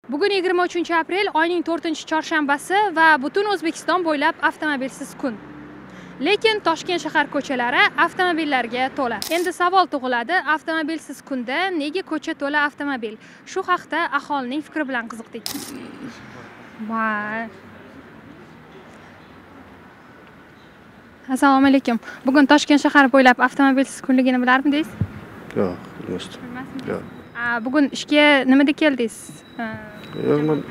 Bugun 23-aprel oyning 4-chorshanbasi va butun O'zbekiston bo'ylab avtomobilsiz kun. Lekin Toshkent shahar ko'chalari avtomobillarga to'la. Endi savol tug'iladi, avtomobilsiz kunda nega ko'cha to'la avtomobil? Shu haqda aholining fikri bilan qiziqdik. Assalomu alaykum. Bugun Toshkent shahar bo'ylab avtomobilsiz kunligini bilarmidingiz? Yo'q, bilmasdim. Yo'q. Bugun ishga nimada keldingiz? Yo'q,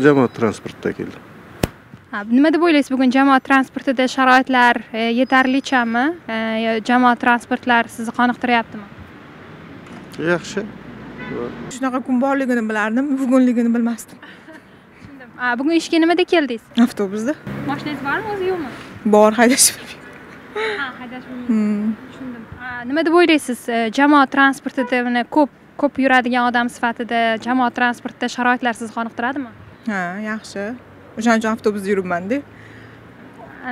jamoat transportida keldim. Nima deb o'ylaysiz, bugun jamoat transportida sharoitlar yetarlichami? Jamoat transportlar sizni qoniqtiryaptimi? Yaxshi. Shunaqa kun borligini bilardim, bugunligini bilmasdim. Tushundim. Bugun ishga nimada keldingiz? Avtobusda. Mashinangiz bormi, o'zi yo'qmi? Bor, haydash bilmayman. Haydash bilmayman. Tushundim. Nima deb o'ylaysiz, jamoat transportida mana ko'p yuradigan odam sifatida jamoat transportida sharoitlar sizni qoniqtiradimi? Ha, yaxshi. O'shaning uchun avtobusda yuribman-da.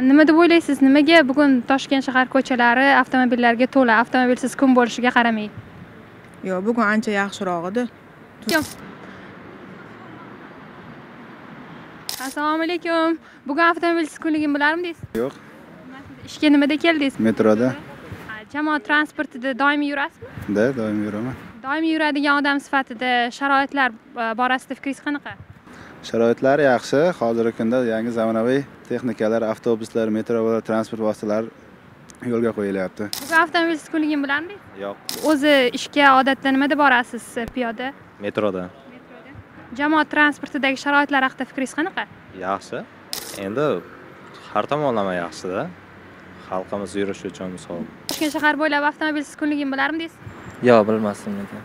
Nima deb o'ylaysiz, nimaga bugun Toshkent shahar ko'chalari avtomobillarga to'la, avtomobilsiz kun bo'lishiga qaramay? Yo'q, bugun ancha yaxshiroq edi. Assalomu alaykum. Bugun avtomobilsiz kunligini bilarmidingiz? Yo'q. Ishga nimada keldingiz? Metroda. Jamoat transportida doimiy yurasizmi? Doimiy yuraman. Doimiy yuradigan odam sifatida sharoitlar borasida fikringiz qanaqa? Sharoitlar yaxshi. Hozirgi kunda yangi zamonaviy texnikalar, avtobuslar, metrolar, transport vositalari yo'lga qo'yilyapti. Bugun avtomobilsiz kunligini bilarmidingiz? Yo'q. O'zi ishga odatda nimada borasiz? Piyoda? Metroda. Jamoat transportidagi sharoitlar haqida fikringiz qanaqa? Yaxshi. Endi har tomonlama yaxshi-da. Xalqimiz yurishi uchun misol. Toshkent shahar bo'ylab avtomobilsiz kunligini bilarmidingiz? Yo'q, bilmasdim lekin.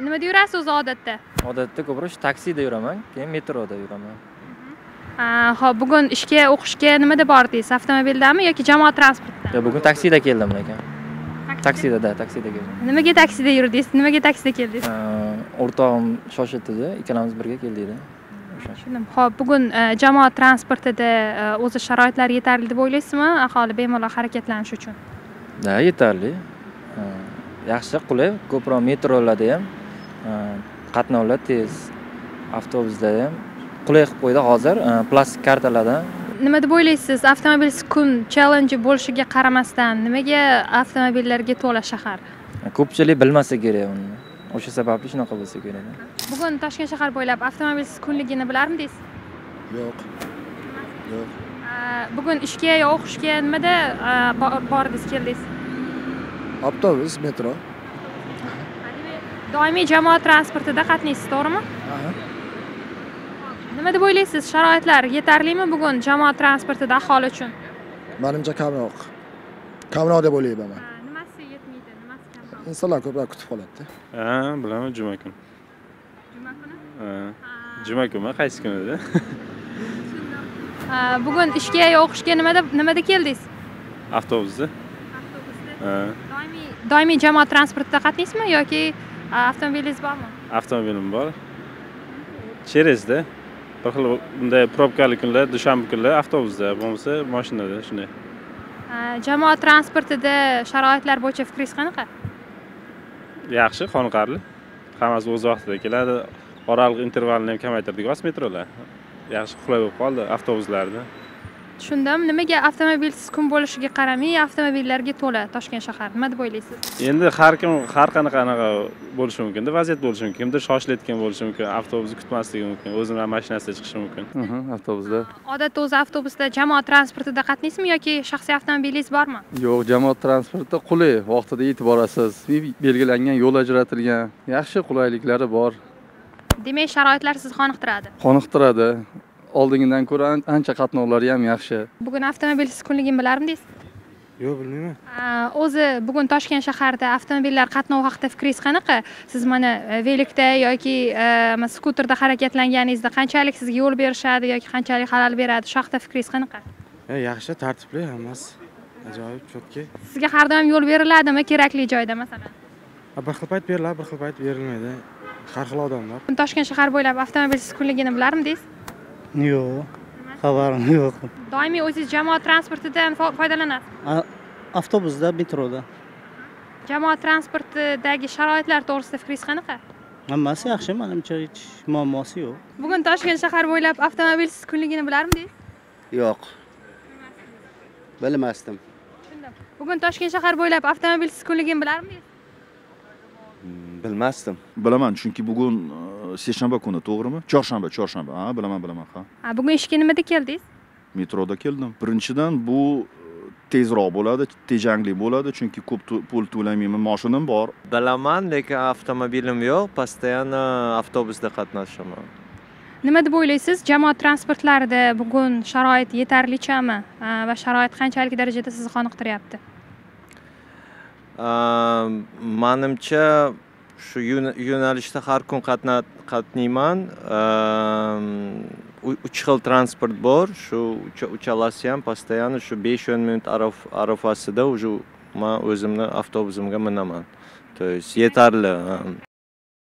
Nimada yurasiz o'zi odatda? Odatda ko'proq taksida yuraman, keyin metroda yuraman. Xo'p, bugun ishga, o'qishga nimada bordingiz? Avtomobildami yoki jamoat transportida? Yo'q, bugun taksida keldim lekin. Taksida keldim. Nimaga taksida yurdingiz? Nimaga taksida keldingiz? O'rtog'im shoshildi-da, ikkalamiz birga keldik-da. Tushundim. Xo'p, bugun jamoat transportida o'zi sharoitlar yetarli deb o'ylaysizmi? Aholi bemalol harakatlanish uchun. Da, yetarli. Yaxshi, qulay. Ko'proq metrolarda ham qatnovlar tez, avtobuslarda ham qulay qilib qo'ydi hozir, plastik kartalardan. Nima deb o'ylaysiz, avtomobilsiz kun challenge bo'lishiga qaramasdan nimaga avtomobillarga to'la shahar? Ko'pchilik bilmasa kerak uni. O'sha sababli shunaqa bo'lsa kerak. Bugun Toshkent shahar bo'ylab avtomobilsiz kunligini bilarmidingiz? Yo'q. Yo'q. Bugun ishga yo o'qishga nimada bordingiz, keldingiz? Avtobus, metro. Doimiy jamoat transportida qatnaysiz, to'g'rimi? Nima deb o'ylaysiz, sharoitlar yetarlimi bugun jamoat transportida aholi uchun? Menimcha kamroq. Kamroq deb o'ylayman. Nimasi yetmaydi, nimasi kamroq? Insonlar ko'proq kutib qoladi-da. Bilaman, juma kuni. Juma kuni? Juma kuni qaysi kun edi? Bugun ishga yo o'qishga nimada keldingiz? Avtobusda. Doimiy jamoat transportida qatnaysizmi yoki avtomobilingiz bormi? Avtomobilim bor. Cheresda. Bir xil bunday probkali kunlar, dushanba kunlar avtobusda, bo'lmasa mashinada shunday. Jamoat transportida sharoitlar bo'yicha fikringiz qanaqa? Yaxshi, qoniqarli. Hammasi o'z vaqtida keladi. Oraliq intervalni ham kamaytirdik metrolar. Yaxshi, qulay bo'lib qoldi avtobuslarda. Tushundim. Nimaga avtomobilsiz kun bo'lishiga qaramay avtomobillarga to'la Toshkent shahar? Nima deb o'ylaysiz? Endi har kim har qanaqa bo'lishi mumkin-da, vaziyat bo'lishi mumkin. Kimdir shoshilayotgan bo'lishi mumkin, avtobusni kutmasligi mumkin, o'zining mashinasida chiqishi mumkin. Avtobusda. Odatda o'zi avtobusda jamoat transportida qatnaysizmi yoki shaxsiy avtomobilingiz bormi? Yo'q, jamoat transportida qulay, vaqtida yetib borasiz. Belgilangan yo'l ajratilgan, yaxshi qulayliklari bor. Demak, sharoitlar sizni qoniqtiradi. Qoniqtiradi. Oldingidan ko'ra ancha qatnovlari ham yaxshi. Bugun avtomobilsiz kunligini bilarmidingiz? Yo'q, bilmayman. O'zi bugun Toshkent shaharida avtomobillar qatnovi haqida fikringiz qanaqa? Siz mana velikda yoki skuterda harakatlanganingizda qanchalik sizga yo'l berishadi yoki qanchalik xalal beradi? Shu haqida fikringiz qanaqa? Yaxshi, tartibli hammasi. Ajoyib, cho'tka. Sizga har doim yo'l beriladimi kerakli joyda masalan? Bir xil payt beriladi, bir xil payt berilmaydi. Har xil odamlar. Toshkent shahar bo'ylab avtomobilsiz kunligini bilarmidingiz? Yo'q. Xabarim yo'q. Doimiy o'zingiz jamoat transportidan foydalanasiz? Avtobusda, metroda. Jamoat transportidagi sharoitlar to'g'risida fikringiz qanaqa? Hammasi yaxshi, menimcha hech muammosi yo'q. Bugun Toshkent shahar bo'ylab avtomobilsiz kunligini bilarmidingiz? Yo'q. Bilmasdim. Bugun Toshkent shahar bo'ylab avtomobilsiz kunligini bilarmidingiz? Bilmasdim. Bilaman, chunki bugun seshanba kuni, to'g'rimi? Chorshanba. Ha, bilaman, ha. Bugun ishga nimada keldingiz? Metroda keldim. Birinchidan bu tezroq bo'ladi, tejangli bo'ladi, chunki ko'p pul to'lamayman, mashinam bor. Bilaman, lekin avtomobilim yo'q, постоянно avtobusda qatnashaman. Nima deb o'ylaysiz? Jamoat transportlarida bugun sharoit yetarlichami va sharoit qanchalik darajada sizni qoniqtiryapti? Menimcha shu yo'nalishda har kun qatnayman. 3 xil transport bor, shu uchalasi ham постоянно shu 5-10 minut arafasida уже men o'zimni avtobusimga minaman. То есть yetarli.